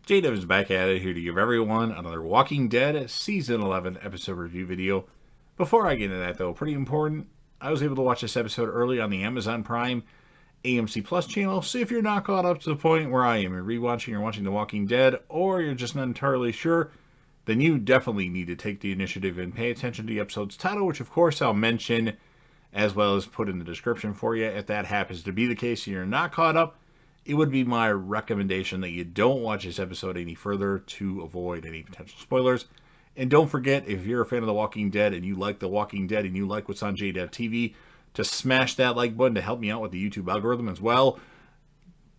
J-Dub is back at it here to give everyone another Walking Dead Season 11 episode review video. Before I get into that though, pretty important, I was able to watch this episode early on the Amazon Prime AMC Plus channel, so if you're not caught up to the point where I am, you're rewatching or watching The Walking Dead, or you're just not entirely sure, then you definitely need to take the initiative and pay attention to the episode's title, which of course I'll mention as well as put in the description for you. If that happens to be the case and you're not caught up, it would be my recommendation that you don't watch this episode any further to avoid any potential spoilers. And don't forget, if you're a fan of The Walking Dead and you like The Walking Dead and you like what's on JDev TV, to smash that like button to help me out with the YouTube algorithm as well.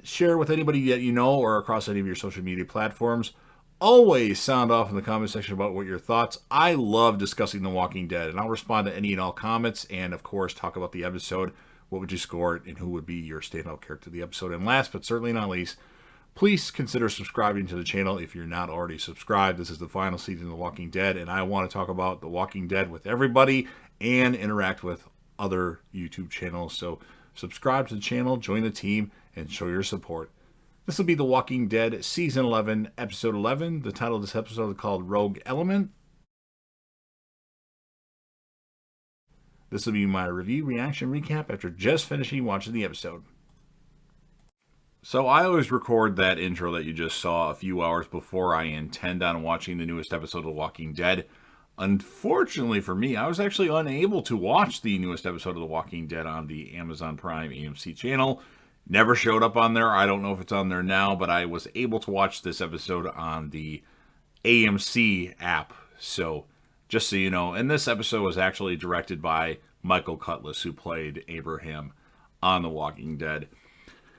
Share with anybody that you know or across any of your social media platforms. Always sound off in the comment section about what your thoughts. I love discussing The Walking Dead, and I'll respond to any and all comments, and of course talk about the episode. What would you score it, and who would be your standout character of the episode? And last but certainly not least, please consider subscribing to the channel if you're not already subscribed. This is the final season of The Walking Dead, and I want to talk about The Walking Dead with everybody and interact with other YouTube channels. So subscribe to the channel, join the team, and show your support. This will be The Walking Dead Season 11, Episode 11. The title of this episode is called Rogue Element. This will be my review, reaction, recap after just finishing watching the episode. So I always record that intro that you just saw a few hours before I intend on watching the newest episode of The Walking Dead. Unfortunately for me, I was actually unable to watch the newest episode of The Walking Dead on the Amazon Prime AMC channel. Never showed up on there. I don't know if it's on there now, but I was able to watch this episode on the AMC app. So just so you know, and this episode was actually directed by Michael Cutlass, who played Abraham on The Walking Dead.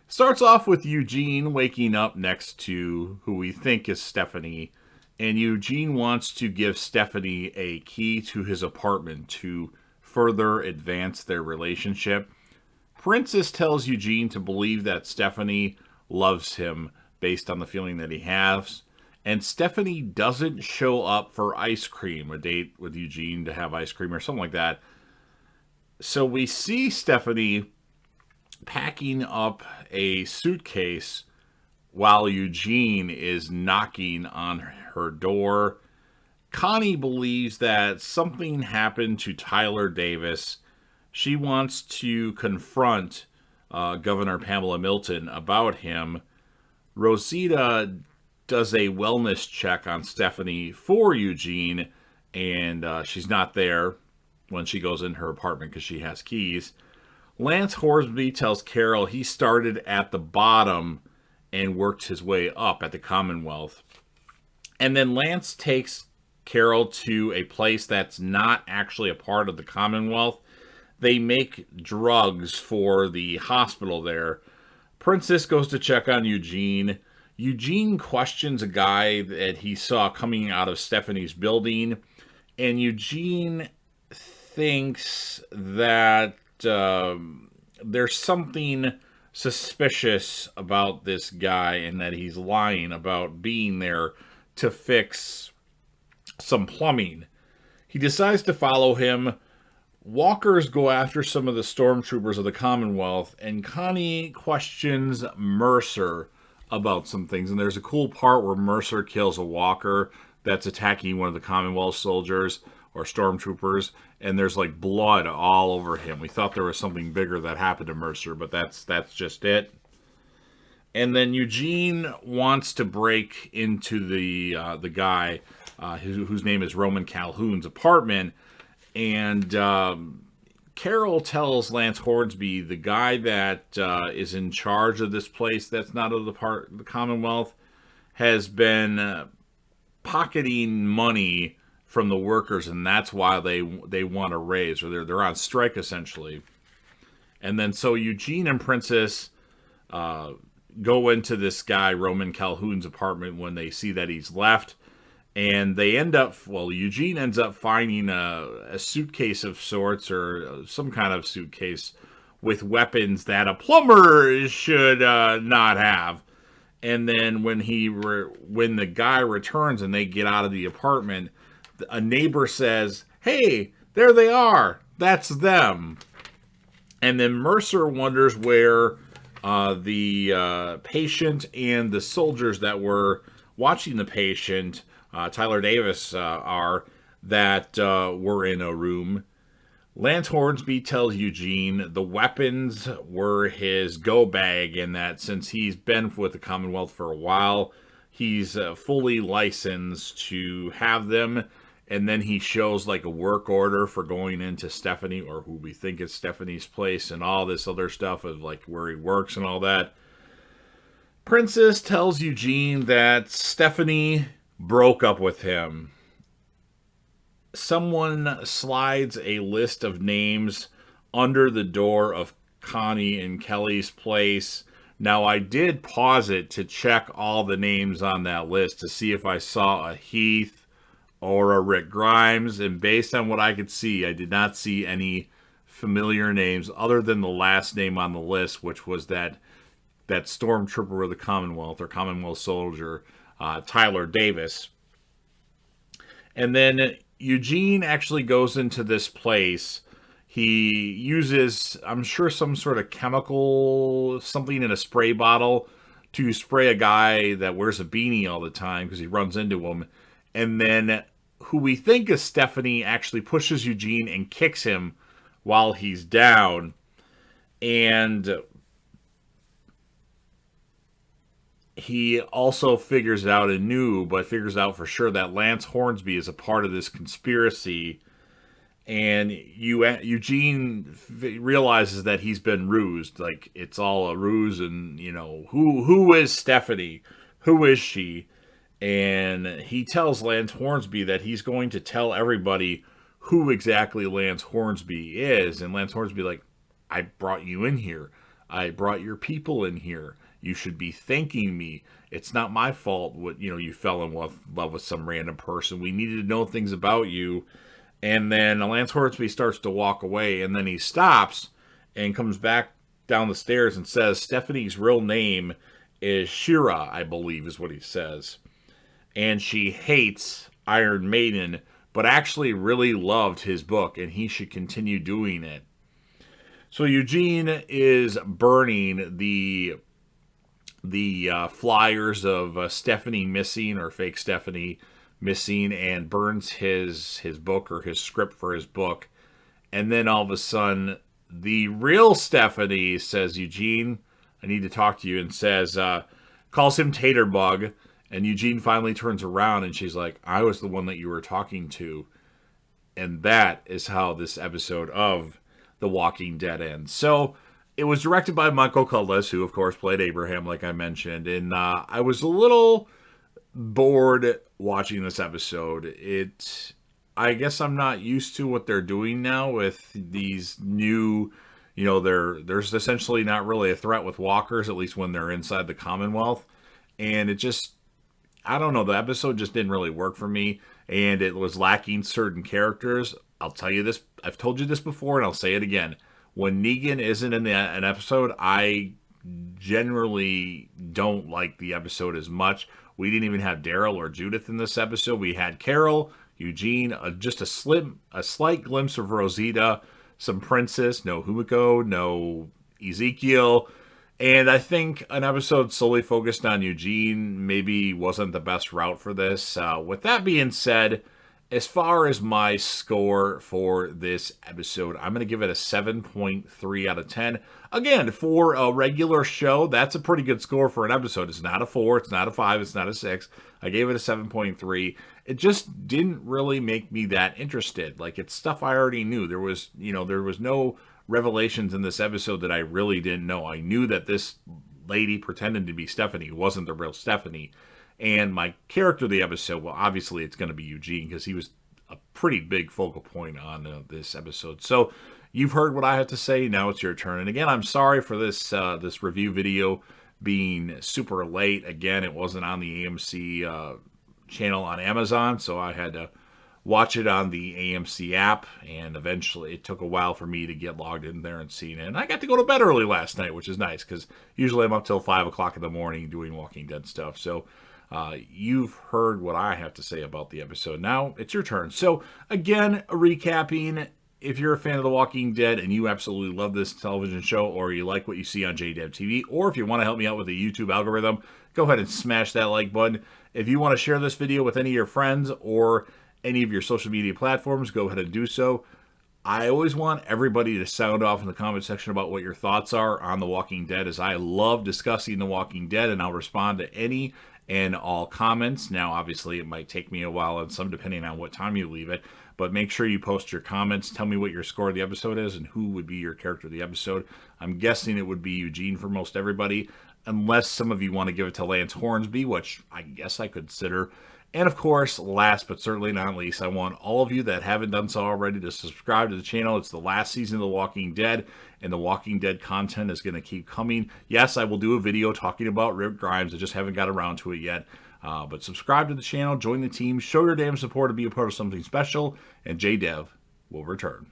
Starts off with Eugene waking up next to who we think is Stephanie, and Eugene wants to give Stephanie a key to his apartment to further advance their relationship. Princess tells Eugene to believe that Stephanie loves him based on the feeling that he has. And Stephanie doesn't show up for ice cream, a date with Eugene to have ice cream or something like that. So we see Stephanie packing up a suitcase while Eugene is knocking on her door. Connie believes that something happened to Tyler Davis. She wants to confront Governor Pamela Milton about him. Rosita does a wellness check on Stephanie for Eugene, and she's not there when she goes in her apartment because she has keys. Lance Horsby tells Carol he started at the bottom and worked his way up at the Commonwealth. And then Lance takes Carol to a place that's not actually a part of the Commonwealth. They make drugs for the hospital there. Princess goes to check on Eugene. Eugene questions a guy that he saw coming out of Stephanie's building, and Eugene thinks that there's something suspicious about this guy and that he's lying about being there to fix some plumbing. He decides to follow him. Walkers go after some of the stormtroopers of the Commonwealth, and Connie questions Mercer about some things. And there's a cool part where Mercer kills a walker that's attacking one of the Commonwealth soldiers or stormtroopers, and there's like blood all over him. We thought there was something bigger that happened to Mercer, but that's just it. And then Eugene wants to break into the guy whose name is Roman Calhoun's apartment, and Carol tells Lance Hornsby, the guy that is in charge of this place that's not of the Commonwealth, has been pocketing money from the workers, and that's why they want a raise, or they're on strike essentially. And then so Eugene and Princess go into this guy Roman Calhoun's apartment when they see that he's left, and they end up, well, Eugene ends up finding a suitcase of sorts, or some kind of suitcase with weapons that a plumber should not have. And then when the guy returns and they get out of the apartment, a neighbor says, "Hey, there they are. That's them." And then Mercer wonders where the patient and the soldiers that were watching the patient, Tyler Davis, are, that were in a room. Lance Hornsby tells Eugene the weapons were his go bag, and that since he's been with the Commonwealth for a while, he's fully licensed to have them. And then he shows like a work order for going into Stephanie, or who we think is Stephanie's place, and all this other stuff of like where he works and all that. Princess tells Eugene that Stephanie broke up with him. Someone slides a list of names under the door of Connie and Kelly's place. Now, I did pause it to check all the names on that list to see if I saw a Heath or a Rick Grimes, and based on what I could see, I did not see any familiar names other than the last name on the list, which was that stormtrooper of the Commonwealth, or Commonwealth soldier, Tyler Davis. And then Eugene actually goes into this place. He uses, I'm sure, some sort of chemical, something in a spray bottle to spray a guy that wears a beanie all the time because he runs into him. And then who we think is Stephanie actually pushes Eugene and kicks him while he's down. And he also figures out but figures out for sure that Lance Hornsby is a part of this conspiracy. And Eugene realizes that he's been rused. Like, it's all a ruse, and, who is Stephanie? Who is she? And he tells Lance Hornsby that he's going to tell everybody who exactly Lance Hornsby is. And Lance Hornsby, like, I brought you in here. I brought your people in here. You should be thanking me. It's not my fault what you fell in love with some random person. We needed to know things about you. And then Lance Hornsby starts to walk away, and then he stops and comes back down the stairs and says Stephanie's real name is Shira, I believe is what he says. And she hates Iron Maiden, but actually really loved his book, and he should continue doing it. So Eugene is burning the flyers of Stephanie missing, or fake Stephanie missing, and burns his book, or his script for his book. And then all of a sudden, the real Stephanie says, Eugene, I need to talk to you, and says, calls him Taterbug. And Eugene finally turns around and she's like, I was the one that you were talking to. And that is how this episode of The Walking Dead ends. So it was directed by Michael Cudlitz, who of course played Abraham, like I mentioned. And I was a little bored watching this episode. I guess I'm not used to what they're doing now with these new, there's essentially not really a threat with walkers, at least when they're inside the Commonwealth. And it just, I don't know, the episode just didn't really work for me, and it was lacking certain characters. I'll tell you this, I've told you this before, and I'll say it again. When Negan isn't in an episode, I generally don't like the episode as much. We didn't even have Daryl or Judith in this episode. We had Carol, Eugene, just a slight glimpse of Rosita, some Princess, no Humiko, no Ezekiel. And I think an episode solely focused on Eugene maybe wasn't the best route for this. With that being said, as far as my score for this episode, I'm going to give it a 7.3 out of 10. Again, for a regular show, that's a pretty good score for an episode. It's not a 4, it's not a 5, it's not a 6. I gave it a 7.3. It just didn't really make me that interested. Like, it's stuff I already knew. There was no revelations in this episode that I really didn't know. I knew that this lady pretending to be Stephanie wasn't the real Stephanie. And my character of the episode, well, obviously it's going to be Eugene, because he was a pretty big focal point on this episode. So you've heard what I have to say. Now it's your turn. And again, I'm sorry for this review video being super late. Again, it wasn't on the AMC channel on Amazon, so I had to watch it on the AMC app, and eventually it took a while for me to get logged in there and see it. And I got to go to bed early last night, which is nice, because usually I'm up till 5 o'clock in the morning doing Walking Dead stuff. So you've heard what I have to say about the episode. Now it's your turn. So again, recapping, if you're a fan of The Walking Dead and you absolutely love this television show, or you like what you see on JDev TV, or if you want to help me out with the YouTube algorithm, go ahead and smash that like button. If you want to share this video with any of your friends or any of your social media platforms, go ahead and do so. I always want everybody to sound off in the comment section about what your thoughts are on The Walking Dead, as I love discussing The Walking Dead, and I'll respond to any and all comments. Now, obviously, it might take me a while, and some depending on what time you leave it, but make sure you post your comments. Tell me what your score of the episode is and who would be your character of the episode. I'm guessing it would be Eugene for most everybody, unless some of you want to give it to Lance Hornsby, which I guess I consider. And of course, last but certainly not least, I want all of you that haven't done so already to subscribe to the channel. It's the last season of The Walking Dead, and The Walking Dead content is going to keep coming. Yes, I will do a video talking about Rick Grimes. I just haven't got around to it yet. But subscribe to the channel, join the team, show your damn support to be a part of something special, and JDev will return.